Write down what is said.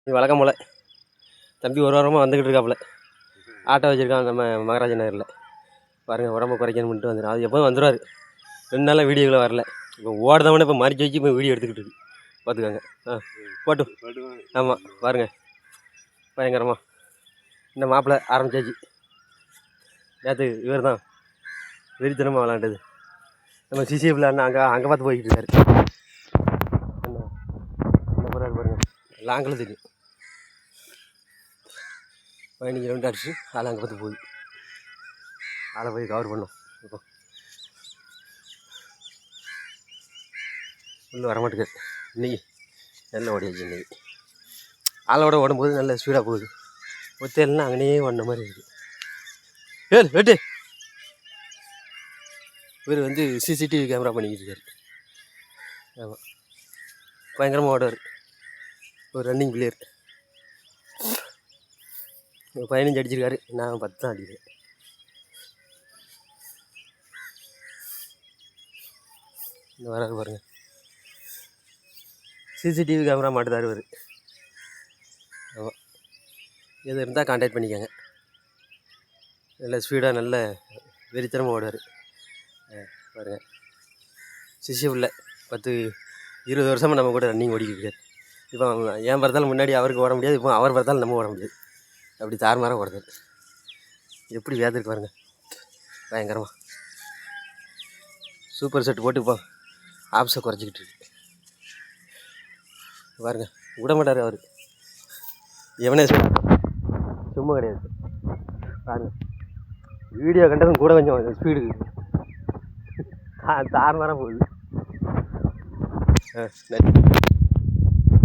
இது வழக்கம் போல் தம்பி ஒரு வாரமாக வந்துக்கிட்டு இருக்காப்புல. ஆட்டோ வச்சுருக்கான் நம்ம மகாராஜா நகரில். பாருங்கள், உடம்பு குறைக்கணும்ன்ட்டு வந்துடும். அது எப்போதும் வந்துடுவார். 2 நாளாக வீடியோவில் வரல. இப்போ ஓடுதவனே இப்போ மறிச்சு வச்சு இப்போ வீடியோ எடுத்துக்கிட்டு இருக்கு. பார்த்துக்காங்க. போட்டும். ஆமாம், பாருங்கள் பயங்கரமாக இந்த மாப்பிள்ளை ஆரம்பிச்சாச்சு. நேற்று இவர் தான் வெறித்தனமாக விளாண்டது. நம்ம சிசிஎஃப் விளாட்னா அங்கே பார்த்து போய்கிட்டு இருக்காரு. என்ன போகிறாரு பாருங்கள், லாங்கில் தெரியும். 15 ரவுண்டு அடிச்சு ஆள் அங்கே பார்த்து போகுது. ஆளை போய் கவர் பண்ணோம். இப்போ உள்ளே வரமாட்டேங்க. இன்றைக்கி நல்ல ஓடியாச்சு. இன்றைக்கி ஆளோட ஓடும்போது நல்ல ஸ்பீடாக போகுது. ஒத்தையில்னா அங்கேயே ஓடின மாதிரி இருக்குது. வெட்டு இவர் வந்து சிசிடிவி கேமரா பண்ணிக்கிட்டு இருக்காரு. ஆமாம், பயங்கரமாக ஓடுவார். ஒரு ரன்னிங் பிளேயர். 15 அடிச்சிருக்காரு, நான் 10 தான் அடிக்கிறேன். இந்த வராது பாருங்கள், சிசிடிவி கேமரா மாட்டுதார் இவர். ஆமாம், எது இருந்தால் கான்டாக்ட் பண்ணிக்கோங்க. நல்ல ஸ்பீடாக நல்ல வெறித்தனமாக ஓடுவார். பாருங்கள், சிசிஎஃப்ல 10-20 வருஷமாக நம்ம கூட ரன்னிங் ஓடிக்கிட்டு இருக்காரு. இப்போ ஏன் பார்த்தாலும் முன்னாடி அவருக்கு ஓட முடியாது, இப்போ அவர் பார்த்தாலும் நம்ம ஓட முடியாது. அப்படி தாறுமாறாக ஓடுறாரு. எப்படி வேதருக்கு பாருங்க, பயங்கரமாக சூப்பர் செட் போட்டு இப்போ ஆப்ஸை குறைச்சிக்கிட்டு இருக்கு. பாருங்க, விட மாட்டார் அவர். எவனே சும்மா கிடையாது. பாருங்க, வீடியோ கண்டதும் கூட கொஞ்சம் ஸ்பீடு தாறுமாறாக போகுது. நன்றி.